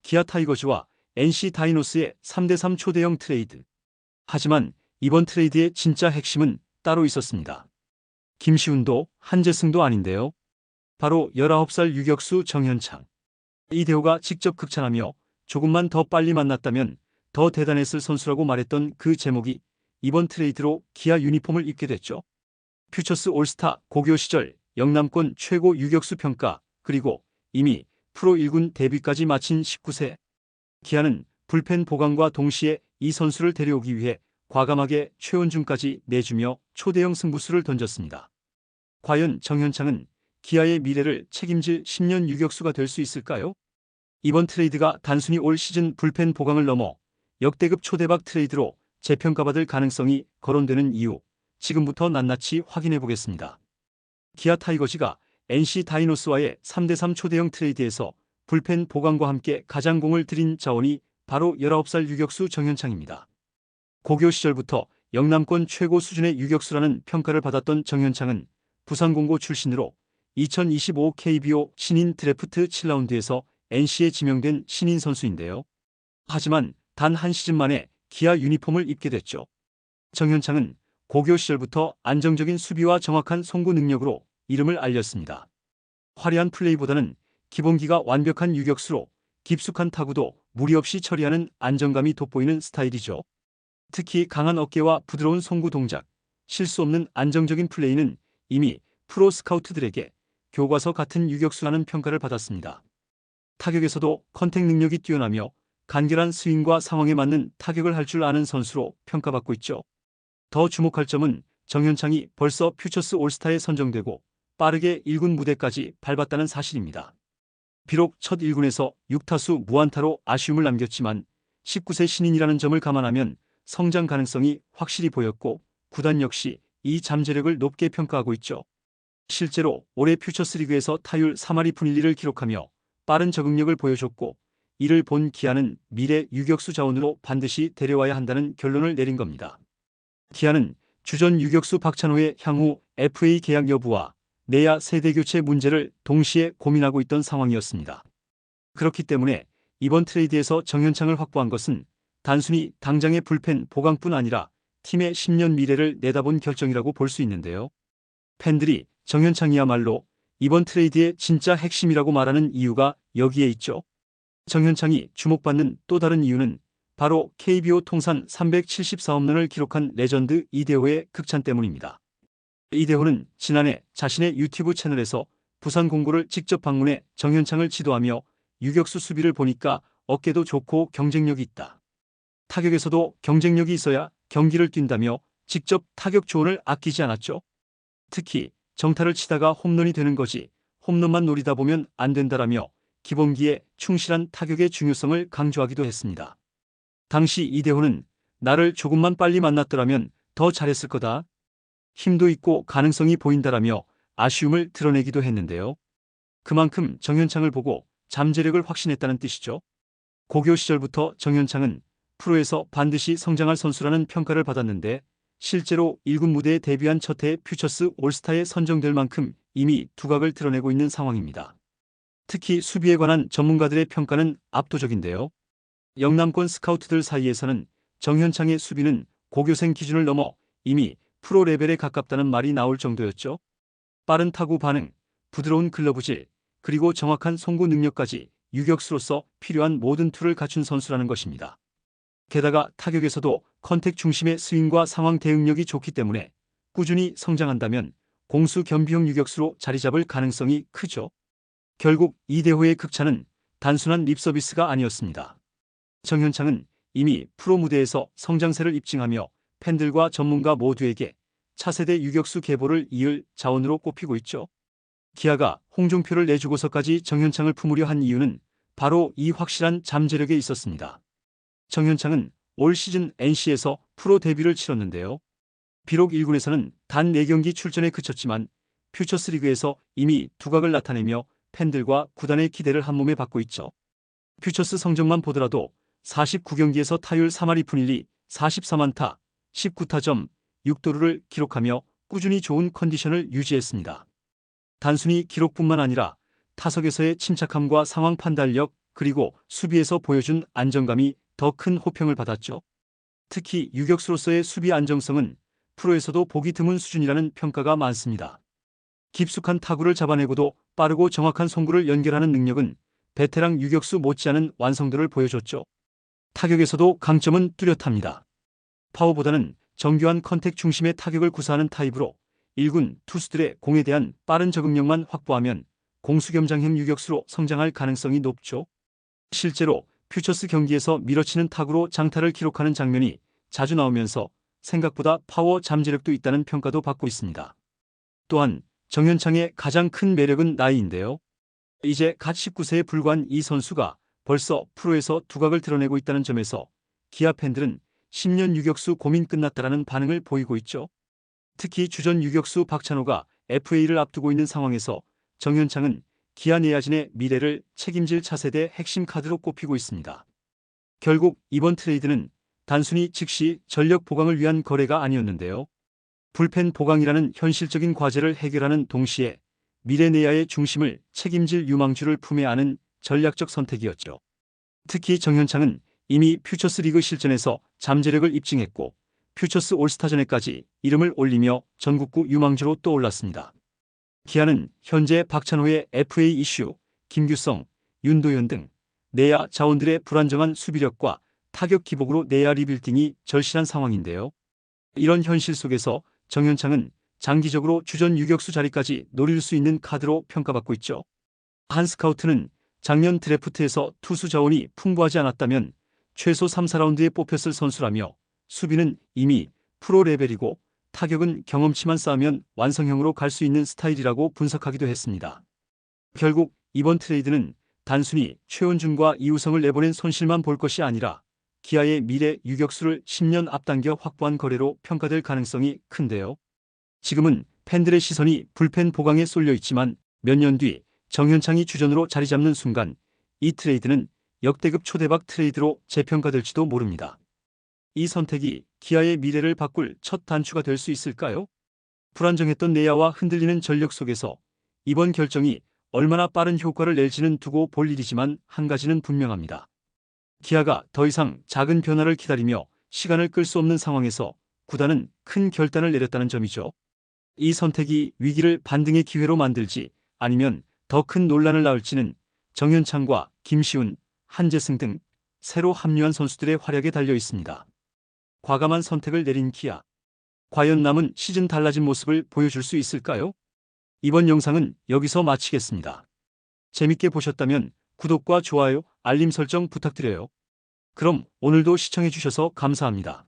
기아 타이거즈와 NC 다이노스의 3대3 초대형 트레이드. 하지만 이번 트레이드의 진짜 핵심은 따로 있었습니다. 김시훈도 한재승도 아닌데요. 바로 19살 유격수 정현창. 이대호가 직접 극찬하며 조금만 더 빨리 만났다면 더 대단했을 선수라고 말했던 그 제목이 이번 트레이드로 기아 유니폼을 입게 됐죠. 퓨처스 올스타 고교 시절 영남권 최고 유격수 평가, 그리고 이미 프로 1군 데뷔까지 마친 19세. 기아는 불펜 보강과 동시에 이 선수를 데려오기 위해 과감하게 최원중까지 내주며 초대형 승부수를 던졌습니다. 과연 정현창은 기아의 미래를 책임질 10년 유격수가 될 수 있을까요? 이번 트레이드가 단순히 올 시즌 불펜 보강을 넘어 역대급 초대박 트레이드로 재평가받을 가능성이 거론되는 이유, 지금부터 낱낱이 확인해 보겠습니다. 기아 타이거즈가 NC 다이노스와의 3대3 초대형 트레이드에서 불펜 보강과 함께 가장 공을 들인 자원이 바로 19살 유격수 정현창입니다. 고교 시절부터 영남권 최고 수준의 유격수라는 평가를 받았던 정현창은 부산공고 출신으로 2025 KBO 신인 드래프트 7라운드에서 NC에 지명된 신인 선수인데요. 하지만 단 한 시즌 만에 기아 유니폼을 입게 됐죠. 정현창은 고교 시절부터 안정적인 수비와 정확한 송구 능력으로 이름을 알렸습니다. 화려한 플레이보다는 기본기가 완벽한 유격수로 깊숙한 타구도 무리 없이 처리하는 안정감이 돋보이는 스타일이죠. 특히 강한 어깨와 부드러운 송구 동작, 실수 없는 안정적인 플레이는 이미 프로 스카우트들에게 교과서 같은 유격수라는 평가를 받았습니다. 타격에서도 컨택 능력이 뛰어나며 간결한 스윙과 상황에 맞는 타격을 할 줄 아는 선수로 평가받고 있죠. 더 주목할 점은 정현창이 벌써 퓨처스 올스타에 선정되고 빠르게 1군 무대까지 밟았다는 사실입니다. 비록 첫 1군에서 6타수 무안타로 아쉬움을 남겼지만 19세 신인이라는 점을 감안하면 성장 가능성이 확실히 보였고 구단 역시 이 잠재력을 높게 평가하고 있죠. 실제로 올해 퓨처스리그에서 타율 3할이 푼1리를 기록하며 빠른 적응력을 보여줬고, 이를 본 기아는 미래 유격수 자원으로 반드시 데려와야 한다는 결론을 내린 겁니다. 기아는 주전 유격수 박찬호의 향후 FA 계약 여부와 내야 세대 교체 문제를 동시에 고민하고 있던 상황이었습니다. 그렇기 때문에 이번 트레이드에서 정현창을 확보한 것은 단순히 당장의 불펜 보강뿐 아니라 팀의 10년 미래를 내다본 결정이라고 볼 수 있는데요. 팬들이 정현창이야말로 이번 트레이드의 진짜 핵심이라고 말하는 이유가 여기에 있죠. 정현창이 주목받는 또 다른 이유는 바로 KBO 통산 374홈런을 기록한 레전드 이대호의 극찬 때문입니다. 이대호는 지난해 자신의 유튜브 채널에서 부산 공고를 직접 방문해 정현창을 지도하며 유격수 수비를 보니까 어깨도 좋고 경쟁력이 있다. 타격에서도 경쟁력이 있어야 경기를 뛴다며 직접 타격 조언을 아끼지 않았죠. 특히 정타를 치다가 홈런이 되는 거지 홈런만 노리다 보면 안 된다라며 기본기에 충실한 타격의 중요성을 강조하기도 했습니다. 당시 이대호는 나를 조금만 빨리 만났더라면 더 잘했을 거다. 힘도 있고 가능성이 보인다라며 아쉬움을 드러내기도 했는데요. 그만큼 정현창을 보고 잠재력을 확신했다는 뜻이죠. 고교 시절부터 정현창은 프로에서 반드시 성장할 선수라는 평가를 받았는데 실제로 1군 무대에 데뷔한 첫 해 퓨처스 올스타에 선정될 만큼 이미 두각을 드러내고 있는 상황입니다. 특히 수비에 관한 전문가들의 평가는 압도적인데요. 영남권 스카우트들 사이에서는 정현창의 수비는 고교생 기준을 넘어 이미 프로 레벨에 가깝다는 말이 나올 정도였죠. 빠른 타구 반응, 부드러운 글러브질, 그리고 정확한 송구 능력까지 유격수로서 필요한 모든 툴을 갖춘 선수라는 것입니다. 게다가 타격에서도 컨택 중심의 스윙과 상황 대응력이 좋기 때문에 꾸준히 성장한다면 공수 겸비형 유격수로 자리 잡을 가능성이 크죠. 결국 이대호의 극찬은 단순한 립서비스가 아니었습니다. 정현창은 이미 프로 무대에서 성장세를 입증하며 팬들과 전문가 모두에게 차세대 유격수 계보를 이을 자원으로 꼽히고 있죠. 기아가 홍종표를 내주고서까지 정현창을 품으려 한 이유는 바로 이 확실한 잠재력에 있었습니다. 정현창은 올 시즌 NC에서 프로 데뷔를 치렀는데요. 비록 1군에서는 단 4경기 출전에 그쳤지만 퓨처스리그에서 이미 두각을 나타내며 팬들과 구단의 기대를 한몸에 받고 있죠. 퓨처스 성적만 보더라도 49경기에서 타율 3할이 푼 1리, 44만타, 19타점, 6도루를 기록하며 꾸준히 좋은 컨디션을 유지했습니다. 단순히 기록뿐만 아니라 타석에서의 침착함과 상황 판단력, 그리고 수비에서 보여준 안정감이 더 큰 호평을 받았죠. 특히 유격수로서의 수비 안정성은 프로에서도 보기 드문 수준이라는 평가가 많습니다. 깊숙한 타구를 잡아내고도 빠르고 정확한 송구를 연결하는 능력은 베테랑 유격수 못지않은 완성도를 보여줬죠. 타격에서도 강점은 뚜렷합니다. 파워보다는 정교한 컨택 중심의 타격을 구사하는 타입으로 1군 투수들의 공에 대한 빠른 적응력만 확보하면 공수겸장형 유격수로 성장할 가능성이 높죠. 실제로 퓨처스 경기에서 밀어치는 타구로 장타를 기록하는 장면이 자주 나오면서 생각보다 파워 잠재력도 있다는 평가도 받고 있습니다. 또한 정현창의 가장 큰 매력은 나이인데요. 이제 갓 19세에 불과한 이 선수가 벌써 프로에서 두각을 드러내고 있다는 점에서 기아 팬들은 10년 유격수 고민 끝났다라는 반응을 보이고 있죠. 특히 주전 유격수 박찬호가 FA를 앞두고 있는 상황에서 정현창은 기아 내야진의 미래를 책임질 차세대 핵심 카드로 꼽히고 있습니다. 결국 이번 트레이드는 단순히 즉시 전력 보강을 위한 거래가 아니었는데요. 불펜 보강이라는 현실적인 과제를 해결하는 동시에 미래 내야의 중심을 책임질 유망주를 품에 안은 전략적 선택이었죠. 특히 정현창은 이미 퓨처스 리그 실전에서 잠재력을 입증했고 퓨처스 올스타전에까지 이름을 올리며 전국구 유망주로 떠올랐습니다. 기아는 현재 박찬호의 FA 이슈, 김규성, 윤도현 등 내야 자원들의 불안정한 수비력과 타격 기복으로 내야 리빌딩이 절실한 상황인데요. 이런 현실 속에서 정현창은 장기적으로 주전 유격수 자리까지 노릴 수 있는 카드로 평가받고 있죠. 한 스카우트는 작년 드래프트에서 투수 자원이 풍부하지 않았다면 최소 3, 4라운드에 뽑혔을 선수라며 수비는 이미 프로 레벨이고 타격은 경험치만 쌓으면 완성형으로 갈 수 있는 스타일이라고 분석하기도 했습니다. 결국 이번 트레이드는 단순히 최원준과 이우성을 내보낸 손실만 볼 것이 아니라 기아의 미래 유격수를 10년 앞당겨 확보한 거래로 평가될 가능성이 큰데요. 지금은 팬들의 시선이 불펜 보강에 쏠려 있지만 몇 년 뒤 정현창이 주전으로 자리 잡는 순간 이 트레이드는 역대급 초대박 트레이드로 재평가될지도 모릅니다. 이 선택이 기아의 미래를 바꿀 첫 단추가 될 수 있을까요? 불안정했던 내야와 흔들리는 전력 속에서 이번 결정이 얼마나 빠른 효과를 낼지는 두고 볼 일이지만 한 가지는 분명합니다. 기아가 더 이상 작은 변화를 기다리며 시간을 끌 수 없는 상황에서 구단은 큰 결단을 내렸다는 점이죠. 이 선택이 위기를 반등의 기회로 만들지 아니면 더 큰 논란을 낳을지는 정현창과 김시훈, 한재승 등 새로 합류한 선수들의 활약에 달려 있습니다. 과감한 선택을 내린 기아. 과연 남은 시즌 달라진 모습을 보여줄 수 있을까요? 이번 영상은 여기서 마치겠습니다. 재밌게 보셨다면 구독과 좋아요, 알림 설정 부탁드려요. 그럼 오늘도 시청해주셔서 감사합니다.